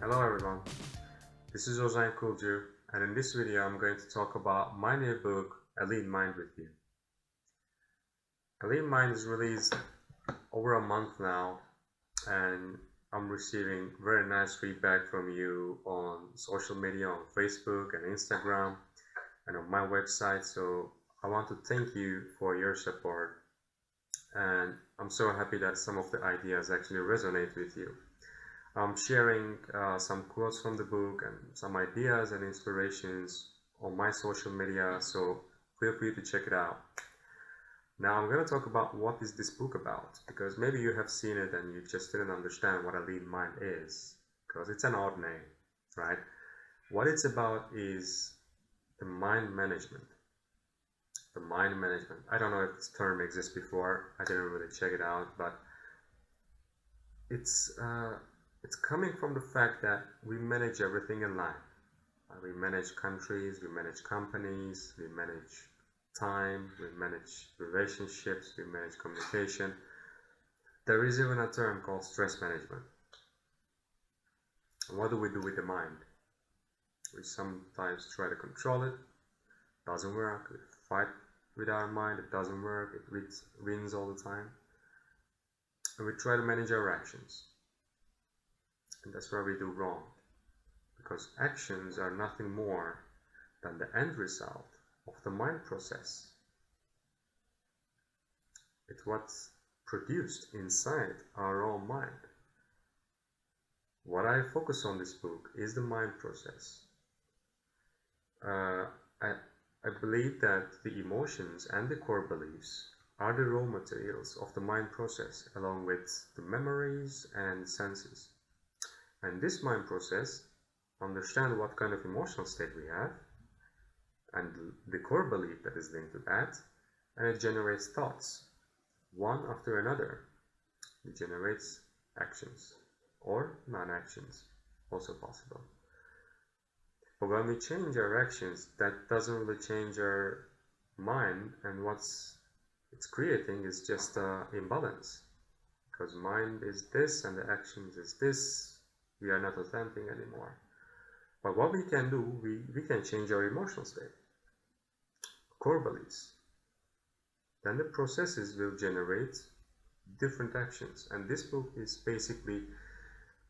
Hello everyone, this is Ozan Kulju, and in this video I'm going to talk about my new book, A Lean Mind with you. A Lean Mind is released over a month now, and I'm receiving very nice feedback from you on social media, on Facebook and Instagram, and on my website, so I want to thank you for your support, and I'm so happy that some of the ideas actually resonate with you. I'm sharing some quotes from the book and some ideas and inspirations on my social media, so feel free to check it out. Now I'm going to talk about what is this book about, because maybe you have seen it and you just didn't understand what a lean mind is, because it's an odd name, right? What it's about is the mind management. The mind management. I don't know if this term exists before, I didn't really check it out, but it's coming from the fact that we manage everything in life. We manage countries, we manage companies, we manage time, we manage relationships, we manage communication. There is even a term called stress management. What do we do with the mind? We sometimes try to control it. Doesn't work. We fight with our mind. It doesn't work. It wins all the time. And we try to manage our actions. And that's where we do wrong, because actions are nothing more than the end result of the mind process. It's what's produced inside our own mind. What I focus on this book is the mind process. I believe that the emotions and the core beliefs are the raw materials of the mind process, along with the memories and senses. And this mind process understands what kind of emotional state we have and the core belief that is linked to that, and it generates thoughts, one after another. It generates actions or non-actions, also possible. But when we change our actions, that doesn't really change our mind, and what's it's creating is just an imbalance, because mind is this and the actions is this. We are not authentic anymore. But what we can do, we can change our emotional state, core beliefs. Then the processes will generate different actions. And this book is basically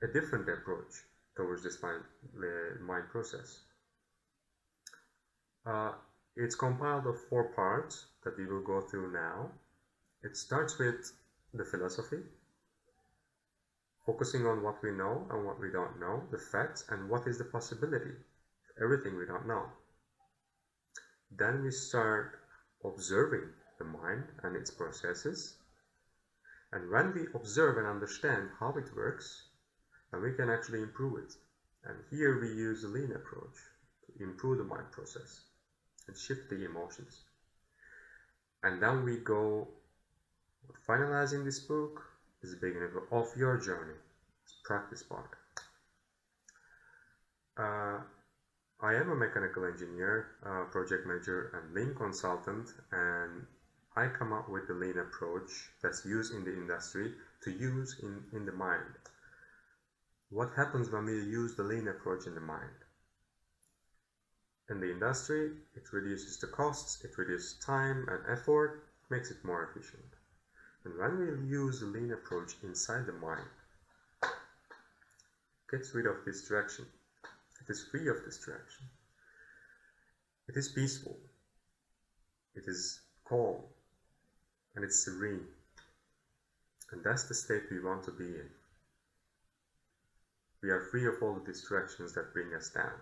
a different approach towards this mind process. It's compiled of 4 parts that we will go through now. It starts with the philosophy, focusing on what we know and what we don't know, the facts, and what is the possibility, everything we don't know. Then we start observing the mind and its processes, and when we observe and understand how it works, then we can actually improve it. And here we use the lean approach to improve the mind process and shift the emotions. And then we go, finalizing this book is the beginning of your journey. It's practice part. I am a mechanical engineer, project manager and lean consultant, and I come up with the lean approach that's used in the industry to use in the mind. What happens when we use the lean approach in the mind? In the industry, it reduces the costs, it reduces time and effort, makes it more efficient. And when we use the lean approach inside the mind, it gets rid of distraction. It is free of distraction. It is peaceful. It is calm. And it's serene. And that's the state we want to be in. We are free of all the distractions that bring us down.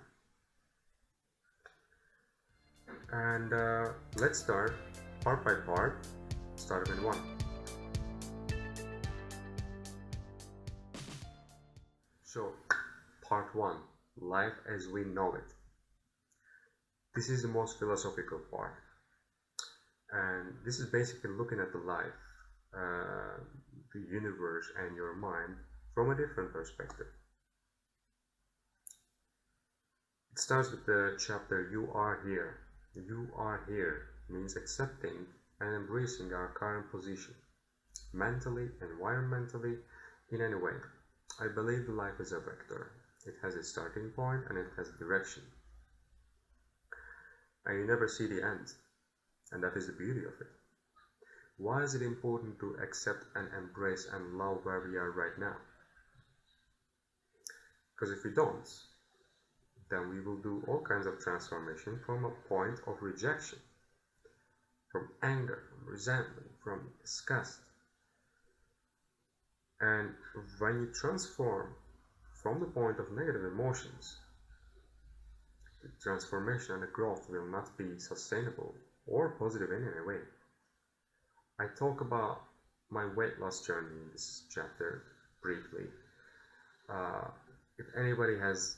And let's start part by part, starting with 1. So, part 1, life as we know it. This is the most philosophical part. And this is basically looking at the life, the universe and your mind from a different perspective. It starts with the chapter, You Are Here. You are here means accepting and embracing our current position, mentally, environmentally, in any way. I believe life is a vector. It has a starting point and it has a direction. And you never see the end. And that is the beauty of it. Why is it important to accept and embrace and love where we are right now? Because if we don't, then we will do all kinds of transformation from a point of rejection, from anger, from resentment, from disgust. And when you transform from the point of negative emotions, the transformation and the growth will not be sustainable or positive in any way. I talk about my weight loss journey in this chapter briefly. If anybody has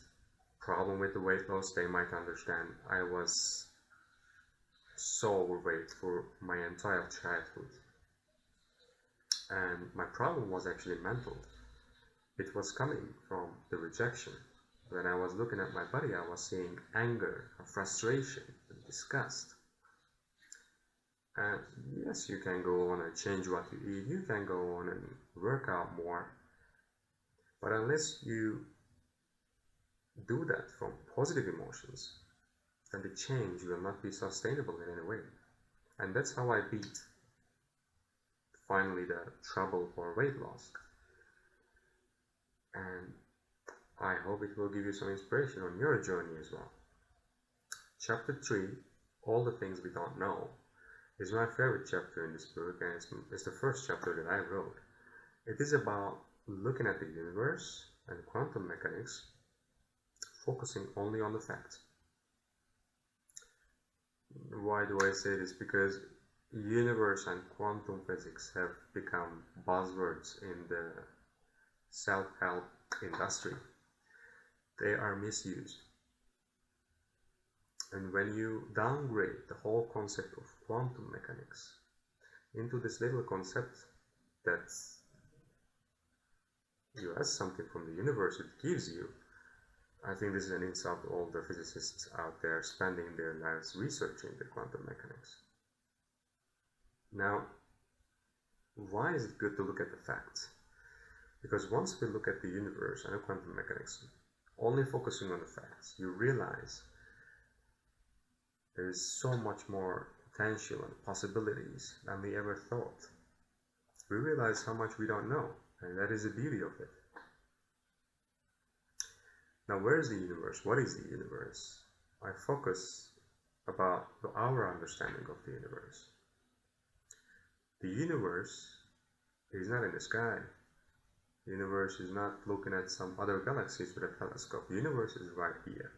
problem with the weight loss, they might understand. I was so overweight for my entire childhood, and my problem was actually mental. It was coming from the rejection. When I was looking at my body, I was seeing anger, frustration, and disgust. And yes, you can go on and change what you eat, you can go on and work out more, but unless you do that from positive emotions, then the change will not be sustainable in any way. And that's how I beat finally the trouble for weight loss. And I hope it will give you some inspiration on your journey as well. Chapter 3, All the Things We Don't Know, is my favorite chapter in this book, and it's the first chapter that I wrote. It is about looking at the universe and quantum mechanics, focusing only on the facts. Why do I say this? Because universe and quantum physics have become buzzwords in the self-help industry. They are misused. And when you downgrade the whole concept of quantum mechanics into this little concept that you ask something from the universe, it gives you, I think this is an insult to all the physicists out there spending their lives researching the quantum mechanics. Now, why is it good to look at the facts? Because once we look at the universe and the quantum mechanics, only focusing on the facts, you realize there is so much more potential and possibilities than we ever thought. We realize how much we don't know, and that is the beauty of it. Now, where is the universe? What is the universe? I focus about our understanding of the universe. The universe is not in the sky. The universe is not looking at some other galaxies with a telescope. The universe is right here.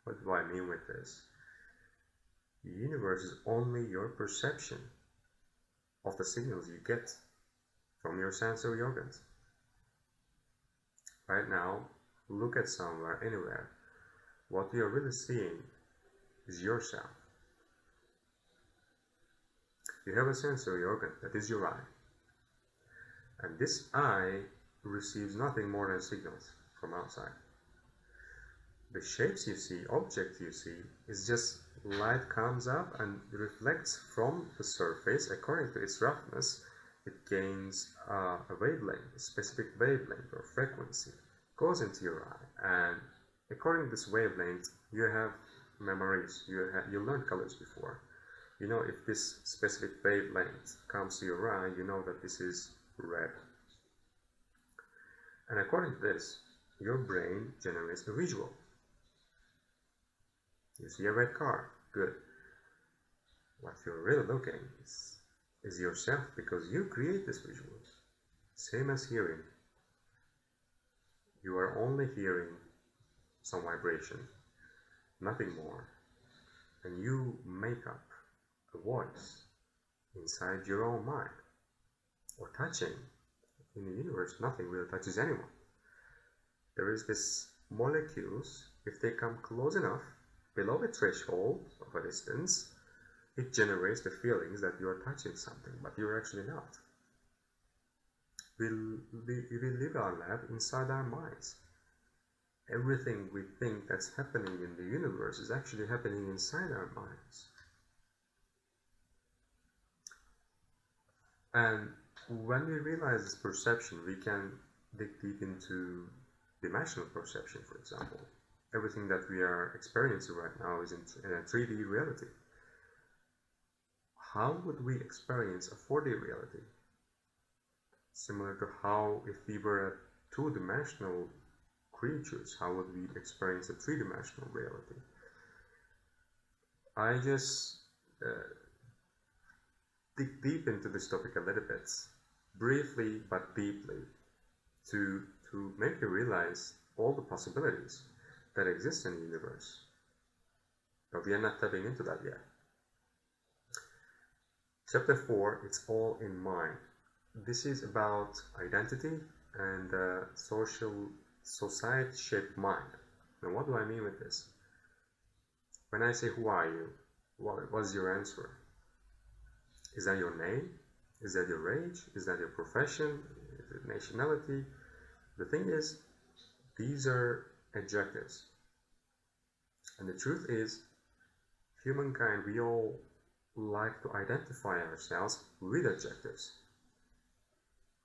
What do I mean with this? The universe is only your perception of the signals you get from your sensory organs. Right now, look at somewhere, anywhere. What you're really seeing is yourself. You have a sensory organ, that is your eye. And this eye receives nothing more than signals from outside. The shapes you see, objects you see, is just light comes up and reflects from the surface. According to its roughness, it gains a wavelength, a specific wavelength or frequency, goes into your eye, and according to this wavelength, you have memories. You learned colors before. You know, if this specific wavelength comes to your eye, you know that this is red. And according to this, your brain generates a visual. You see a red car, good. What you're really looking is yourself, because you create this visual. Same as hearing. You are only hearing some vibration, nothing more. And you make up a voice inside your own mind. Or touching. In the universe, nothing really touches anyone. There is this molecules, if they come close enough, below a threshold of a distance, it generates the feelings that you are touching something, but you're actually not. We live our life inside our minds. Everything we think that's happening in the universe is actually happening inside our minds. And when we realize this perception, we can dig deep into dimensional perception, for example. Everything that we are experiencing right now is in a 3D reality. How would we experience a 4D reality? Similar to how, if we were two-dimensional creatures, how would we experience a three-dimensional reality? I just dig deep into this topic a little bit, briefly but deeply, to make you realize all the possibilities that exist in the universe. But we are not tapping into that yet. Chapter 4, it's all in mind. This is about identity and society-shaped mind. Now, what do I mean with this? When I say, who are you? What's your answer? Is that your name? Is that your age? Is that your profession? Is it nationality? The thing is, these are adjectives. And the truth is, humankind, we all like to identify ourselves with adjectives.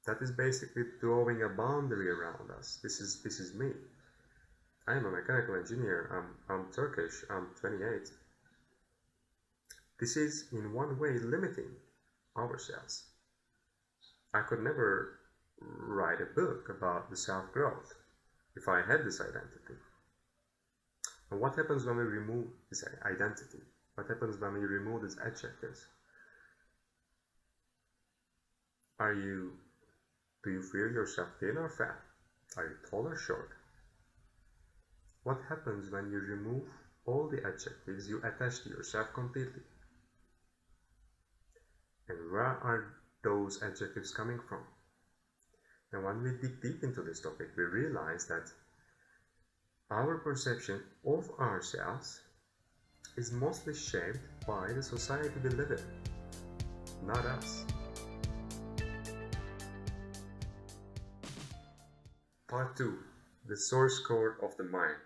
That is basically drawing a boundary around us. This is me. I am a mechanical engineer. I'm Turkish. I'm 28. This is in one way limiting ourselves. I could never write a book about the self-growth if I had this identity. And what happens when we remove this identity? What happens when we remove these adjectives? Do you feel yourself thin or fat? Are you tall or short? What happens when you remove all the adjectives you attach to yourself completely? And where are those adjectives coming from? And when we dig deep into this topic, we realize that our perception of ourselves is mostly shaped by the society we live in, not us. Part 2. The source code of the mind.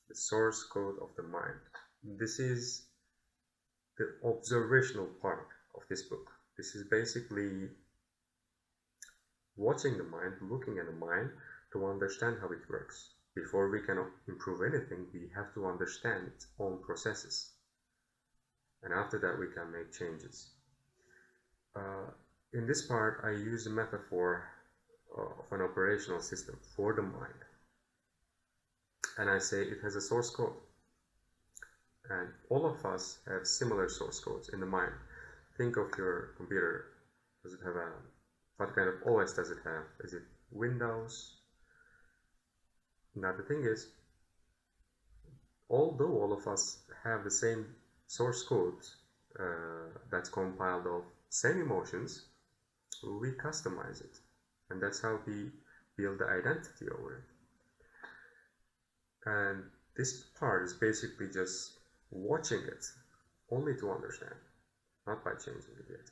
The source code of the mind. This is the observational part of this book. This is basically watching the mind, looking at the mind to understand how it works. Before we can improve anything, we have to understand its own processes. And after that, we can make changes. In this part, I use a metaphor of an operational system for the mind. And I say it has a source code. And all of us have similar source codes in the mind. Think of your computer. Does it have what kind of OS does it have? Is it Windows? Now the thing is, although all of us have the same source code that's compiled of same emotions, we customize it. And that's how we build the identity over it. And this part is basically just watching it, only to understand, not by changing it yet.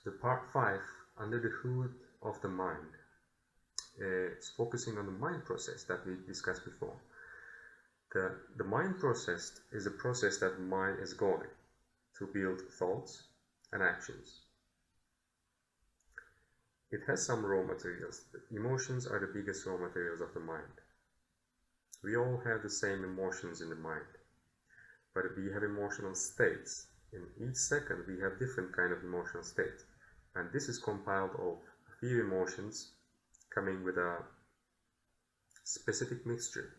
The part 5, under the hood of the mind, is focusing on the mind process that we discussed before. The mind process is a process that the mind is going to build thoughts and actions. It has some raw materials. The emotions are the biggest raw materials of the mind. We all have the same emotions in the mind, but we have emotional states. In each second, we have different kind of emotional states. And this is compiled of a few emotions coming with a specific mixture,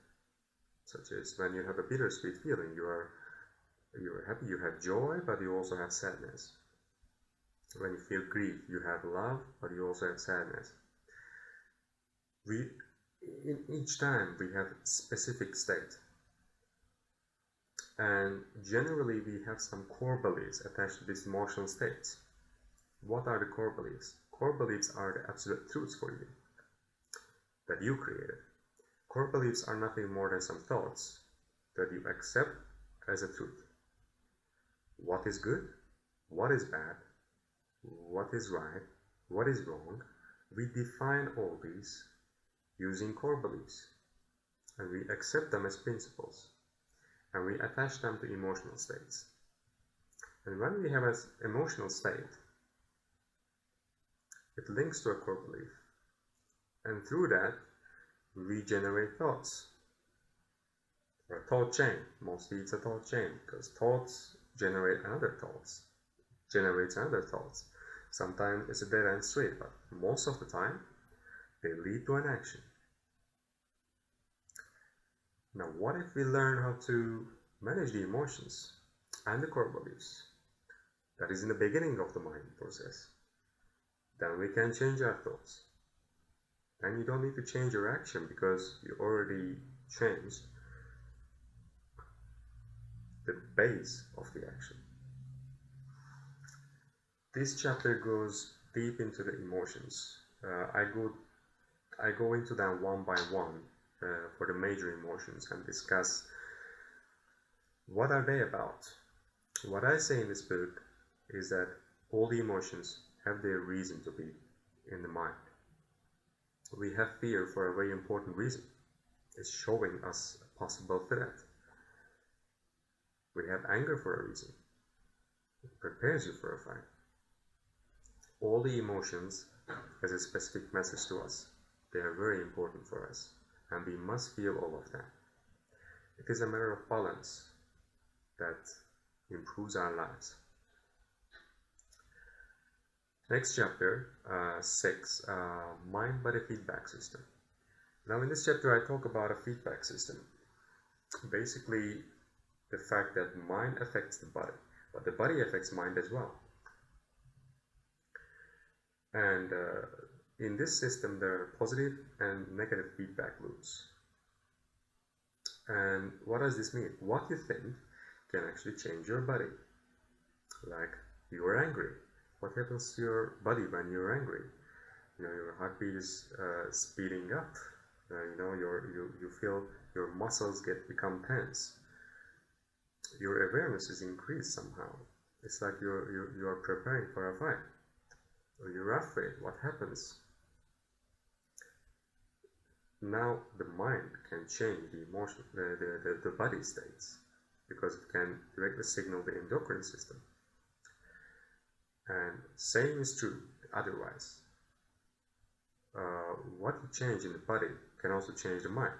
such as when you have a bittersweet feeling, you're happy, you have joy, but you also have sadness. When you feel grief, you have love, but you also have sadness. In each time we have specific state, and generally we have some core beliefs attached to these emotional states. What are the core beliefs? Core beliefs are the absolute truths for you that you created. Core beliefs are nothing more than some thoughts that you accept as a truth. What is good? What is bad? What is right? What is wrong? We define all these using core beliefs, and we accept them as principles, and we attach them to emotional states. And when we have an emotional state, it links to a core belief, and through that we generate thoughts, or a thought chain. Mostly it's a thought chain, because thoughts generate another thoughts, generates another thoughts. Sometimes it's a dead end street, but most of the time they lead to an action. Now, what if we learn how to manage the emotions and the core beliefs? That is in the beginning of the mind process. Then we can change our thoughts. And you don't need to change your action because you already changed the base of the action. This chapter goes deep into the emotions. I go into them one by one for the major emotions and discuss what are they about. What I say in this book is that all the emotions have their reason to be in the mind. We have fear for a very important reason. It's showing us a possible threat. We have anger for a reason. It prepares you for a fight. All the emotions has a specific message to us. They are very important for us, and we must feel all of them. It is a matter of balance that improves our lives. Next chapter, 6, mind-body feedback system. Now in this chapter I talk about a feedback system. Basically, the fact that mind affects the body, but the body affects mind as well. And in this system there are positive and negative feedback loops. And what does this mean? What you think can actually change your body. Like, you are angry. What happens to your body when you're angry? You know, your heartbeat is speeding up. You feel your muscles become tense. Your awareness is increased somehow. It's like you are preparing for a fight, or you're afraid. What happens? Now the mind can change the emotion, the body states, because it can directly signal the endocrine system. And same is true otherwise. What you change in the body can also change the mind.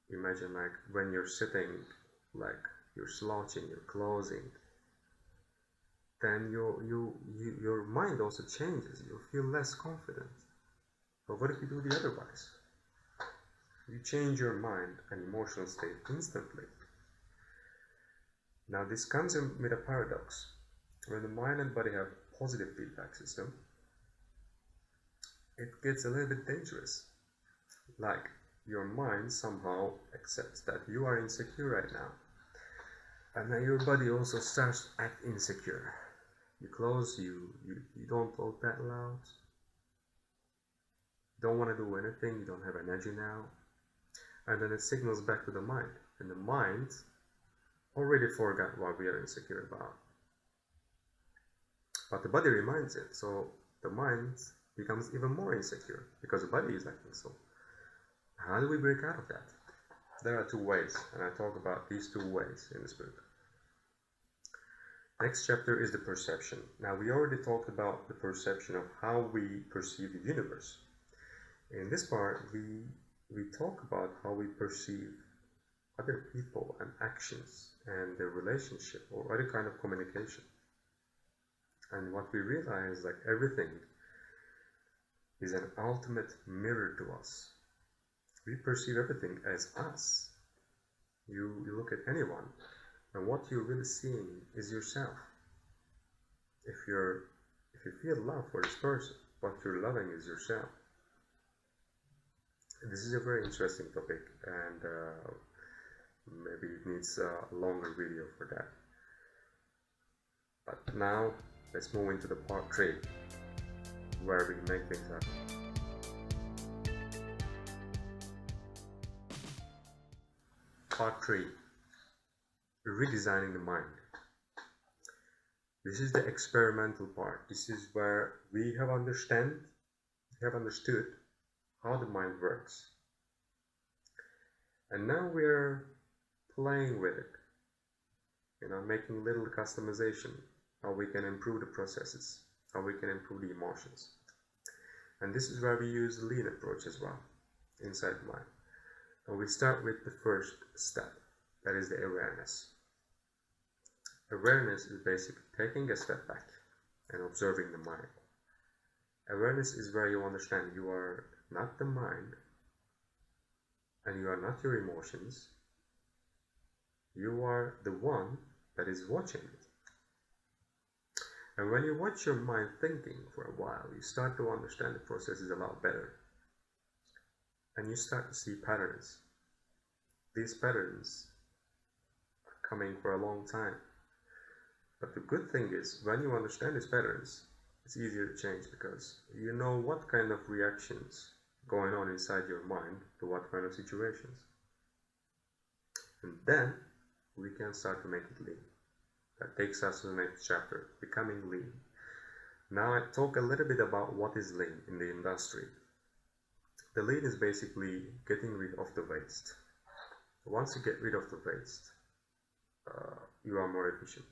Imagine, like, when you're sitting, like you're slouching, you're closing, then your mind also changes. You feel less confident. But what if you do the otherwise? You change your mind and emotional state instantly. Now this comes in with a paradox. When the mind and body have positive feedback system, it gets a little bit dangerous. Like, your mind somehow accepts that you are insecure right now, and then your body also starts to act insecure. You close, you don't talk that loud, you don't want to do anything, you don't have energy now, and then it signals back to the mind, and the mind already forgot what we are insecure about. But the body reminds it, so the mind becomes even more insecure because the body is acting so. How do we break out of that? There are two ways, and I talk about these two ways in this book. Next chapter is the perception. Now we already talked about the perception of how we perceive the universe. In this part, we talk about how we perceive other people and actions and their relationship or other kind of communication. And what we realize, like, everything is an ultimate mirror to us. We perceive everything as us. You look at anyone, and what you're really seeing is yourself. If you feel love for this person, what you're loving is yourself. This is a very interesting topic, and maybe it needs a longer video for that. But now, let's move into the part 3, where we make things happen. Part 3, Redesigning the Mind. This is the experimental part. This is where we have understood how the mind works. And now we're playing with it, making little customization, how we can improve the processes, how we can improve the emotions. And this is where we use the lean approach as well. inside the mind. And we start with the first step, that is the awareness. Awareness is basically taking a step back and observing the mind. Awareness is where you understand you are not the mind and you are not your emotions. You are the one that is watching it. And when you watch your mind thinking for a while, you start to understand the processes a lot better. And you start to see patterns. These patterns are coming for a long time. But the good thing is, when you understand these patterns, it's easier to change because you know what kind of reactions going on inside your mind to what kind of situations. And then we can start to make it lean. That takes us to the next chapter, becoming lean. Now I talk a little bit about what is lean in the industry. The lean is basically getting rid of the waste. Once you get rid of the waste, you are more efficient.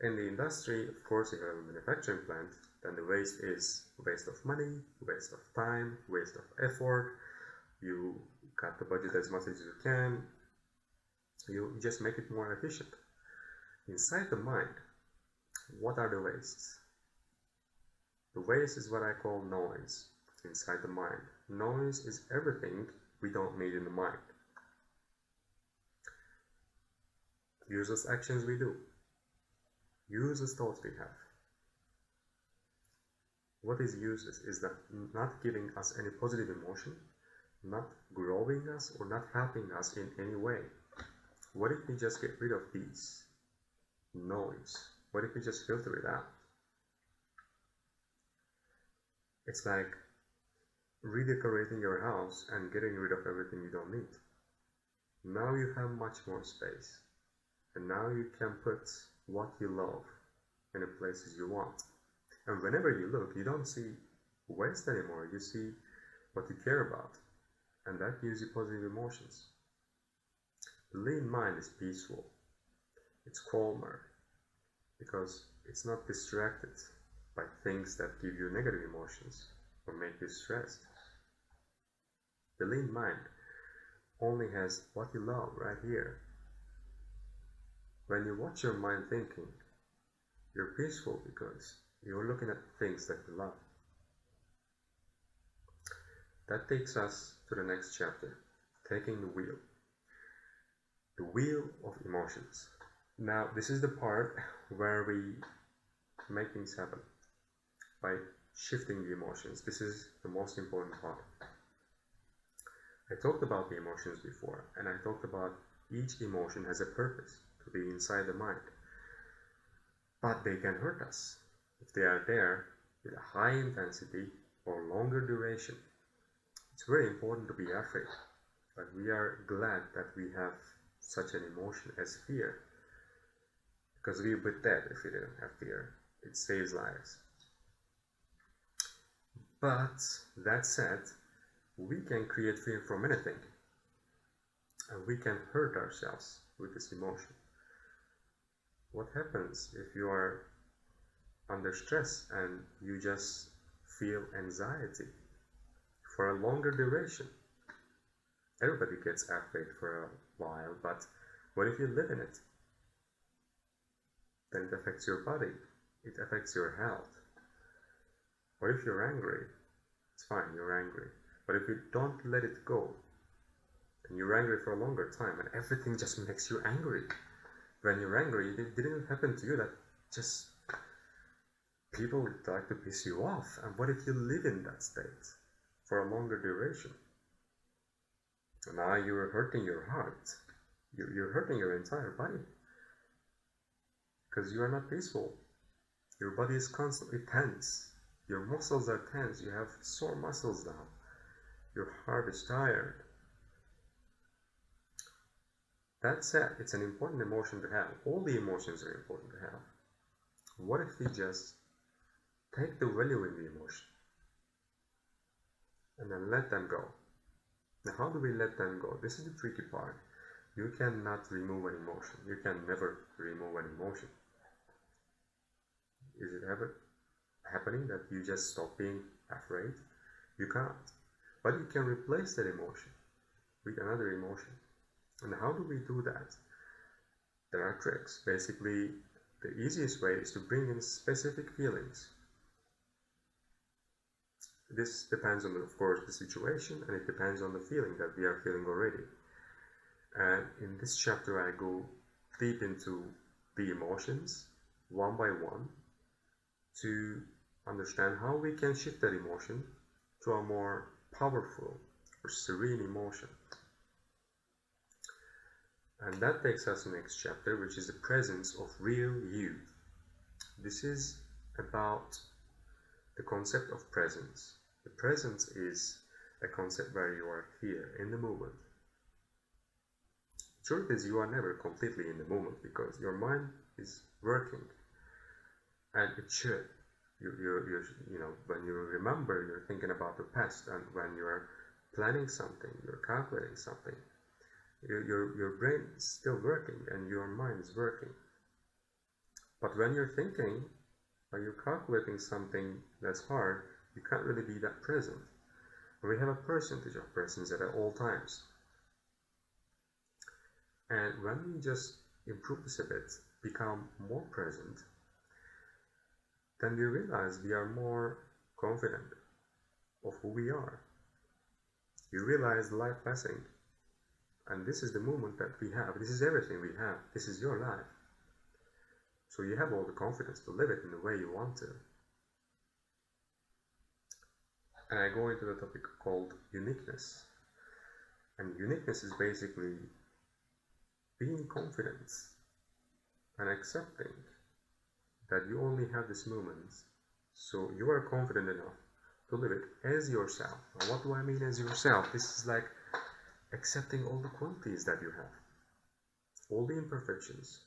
In the industry, of course, if you have a manufacturing plant, then the waste is waste of money, waste of time, waste of effort. You cut the budget as much as you can. You just make it more efficient. Inside the mind, what are the wastes? The waste is what I call noise inside the mind. Noise is everything we don't need in the mind. Useless actions we do. Useless thoughts we have. What is useless is that not giving us any positive emotion, not growing us or not helping us in any way. What if we just get rid of these noise? What if we just filter it out? It's like redecorating your house and getting rid of everything you don't need. Now you have much more space, and now you can put what you love in the places you want. And whenever you look, you don't see waste anymore. You see what you care about, and that gives you positive emotions. The lean mind is peaceful. It's calmer because it's not distracted by things that give you negative emotions or make you stressed. The lean mind only has what you love right here. When you watch your mind thinking, you're peaceful because you're looking at things that you love. That takes us to the next chapter, taking the wheel. The wheel of emotions. Now, this is the part where we make things happen by shifting the emotions. This is the most important part. I talked about the emotions before, and I talked about each emotion has a purpose to be inside the mind. But they can hurt us if they are there with a high intensity or longer duration. It's very important to be afraid, but we are glad that we have such an emotion as fear, because we would be dead if we didn't have fear. It saves lives. But that said, we can create fear from anything, and we can hurt ourselves with this emotion. What happens if you are under stress and you just feel anxiety for a longer duration? Everybody gets afraid for a while, but what if you live in it? Then it affects your body, it affects your health. What if you're angry? It's fine, you're angry. But if you don't let it go, and you're angry for a longer time, and everything just makes you angry. When you're angry, it didn't happen to you, that just people like to piss you off. And what if you live in that state for a longer duration? And now you're hurting your heart. You're hurting your entire body because you are not peaceful. Your body is constantly tense. Your muscles are tense. You have sore muscles now. Your heart is tired. That said, it's an important emotion to have. All the emotions are important to have. What if we just take the value in the emotion and then let them go? Now, how do we let them go? This is the tricky part. You cannot remove an emotion. You can never remove an emotion. Is it ever happening that you just stop being afraid? You can't. but you can replace that emotion with another emotion. And how do we do that? There are tricks. Basically, the easiest way is to bring in specific feelings. This depends on, of course, the situation, and it depends on the feeling that we are feeling already. And in this chapter, I go deep into the emotions, one by one, to understand how we can shift that emotion to a more powerful or serene emotion. And that takes us to the next chapter, which is the presence of real you. This is about the concept of presence. The presence is a concept where you are here in the moment. The truth is, you are never completely in the moment because your mind is working, and it should. You know, when you remember, you're thinking about the past, and when you're planning something, you're calculating something. Your brain is still working and your mind is working. But when you're thinking or you're calculating something that's hard, you can't really be that present. And we have a percentage of presence at all times. And when we just improve this a bit, become more present, then we realize we are more confident of who we are. You realize the life blessing. And this is the moment that we have. This is everything we have. This is your life. So you have all the confidence to live it in the way you want to. And I go into the topic called uniqueness. And uniqueness is basically being confident and accepting that you only have this moment. So you are confident enough to live it as yourself. And what do I mean as yourself? This is like accepting all the qualities that you have, all the imperfections,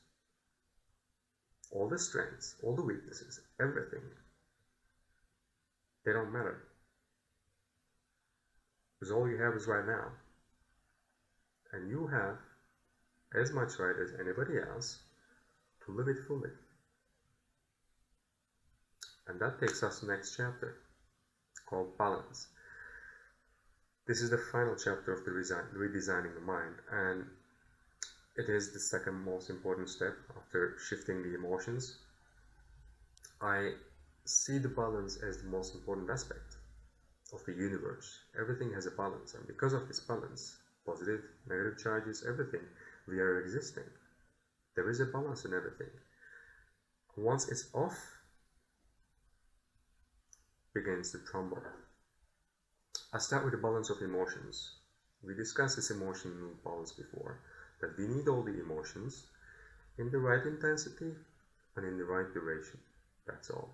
all the strengths, all the weaknesses, everything. They don't matter. Because all you have is right now. And you have as much right as anybody else to live it fully. And that takes us to the next chapter, called balance. This is the final chapter of the Redesigning the Mind, and it is the second most important step after shifting the emotions. I see the balance as the most important aspect of the universe. Everything has a balance, and because of this balance, positive, negative charges, everything, we are existing. There is a balance in everything. Once it's off, begins to crumble. I start with the balance of emotions. We discussed this emotional balance before, that we need all the emotions in the right intensity and in the right duration. That's all.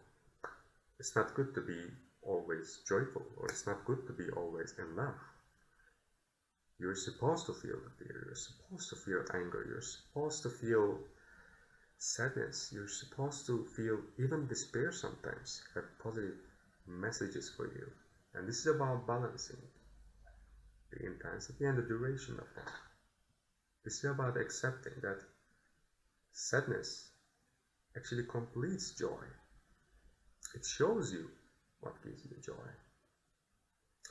It's not good to be always joyful, or it's not good to be always in love. You're supposed to feel fear, you're supposed to feel anger, you're supposed to feel sadness, you're supposed to feel even despair sometimes, have positive messages for you. And this is about balancing the intensity and the duration of that. This is about accepting that sadness actually completes joy. It shows you what gives you joy.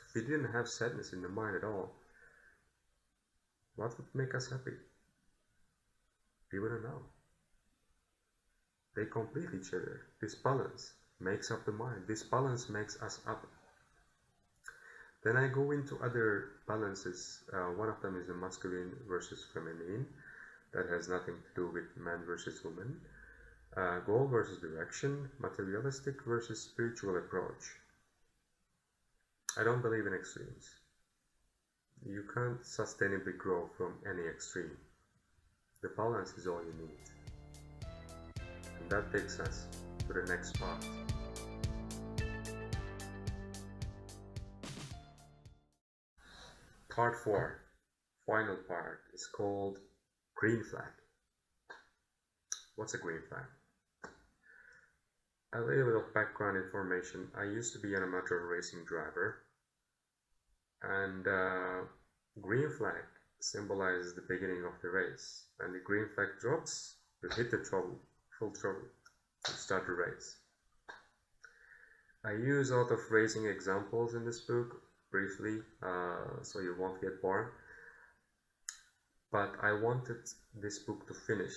If we didn't have sadness in the mind at all, what would make us happy? We wouldn't know. They complete each other. This balance makes up the mind. This balance makes us up. Then I go into other balances. One of them is the masculine versus feminine. That has nothing to do with man versus woman. Goal versus direction. Materialistic versus spiritual approach. I don't believe in extremes. You can't sustainably grow from any extreme. The balance is all you need. And that takes us to the next part. Part 4, final part, is called green flag. What's a green flag? A little bit of background information. I used to be an amateur racing driver, and green flag symbolizes the beginning of the race. When the green flag drops, you hit the trouble, full trouble, you start the race. I use a lot of racing examples in this book, briefly so you won't get bored. But I wanted this book to finish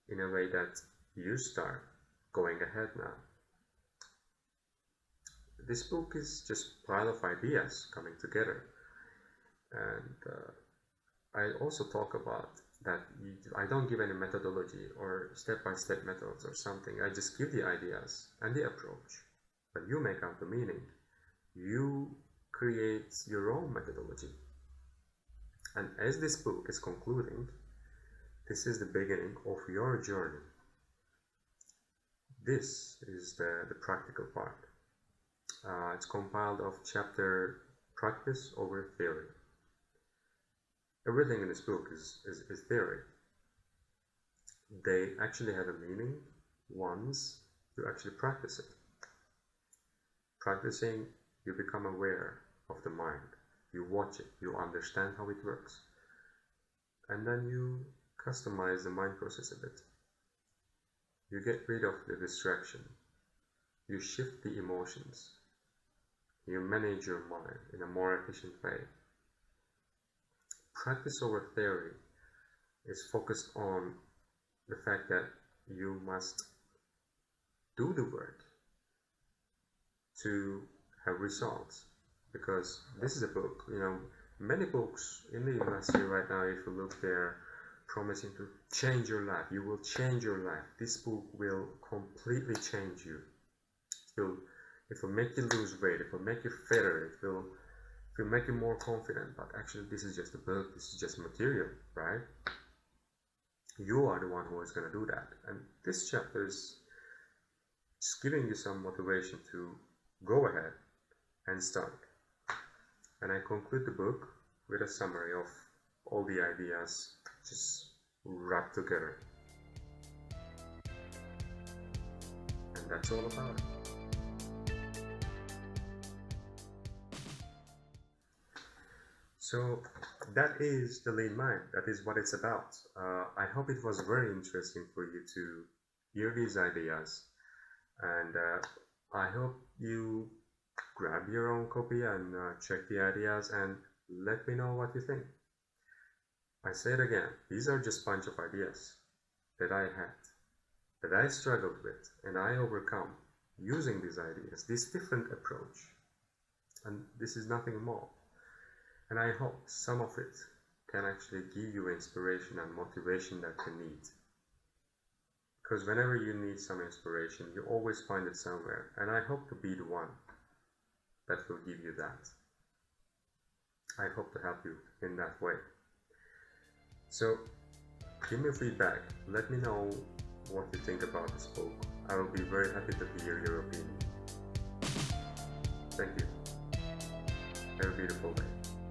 in a way that you start going ahead now. This book is just a pile of ideas coming together. And I also talk about that I don't give any methodology or step-by-step methods or something. I just give the ideas and the approach. But you make out the meaning. You create your own methodology. And as this book is concluding, this is the beginning of your journey. This is the practical part. It's compiled of chapter practice over theory. Everything in this book is theory. They actually have a meaning once you actually practice it. Practicing, you become aware of the mind. You watch it, you understand how it works. And then you customize the mind process a bit. You get rid of the distraction. You shift the emotions. You manage your mind in a more efficient way. Practice over theory is focused on the fact that you must do the work to have results. Because this is a book, many books in the industry right now, if you look, they're promising to change your life. You will change your life. This book will completely change you. It will make you lose weight. It will make you fitter. It will make you more confident. But actually, this is just a book. This is just material, right? You are the one who is going to do that. And this chapter is just giving you some motivation to go ahead and start. And I conclude the book with a summary of all the ideas just wrapped together. And that's all about it. So that is the lean mind. That is what it's about. I hope it was very interesting for you to hear these ideas. And I hope you grab your own copy and check the ideas and let me know what you think. I say it again, these are just a bunch of ideas that I had, that I struggled with, and I overcome using these ideas, this different approach. And this is nothing more. And I hope some of it can actually give you inspiration and motivation that you need. Because whenever you need some inspiration, you always find it somewhere. And I hope to be the one that will give you that. I hope to help you in that way. So, give me feedback. Let me know what you think about this book. I will be very happy to hear your opinion. Thank you. Have a beautiful day.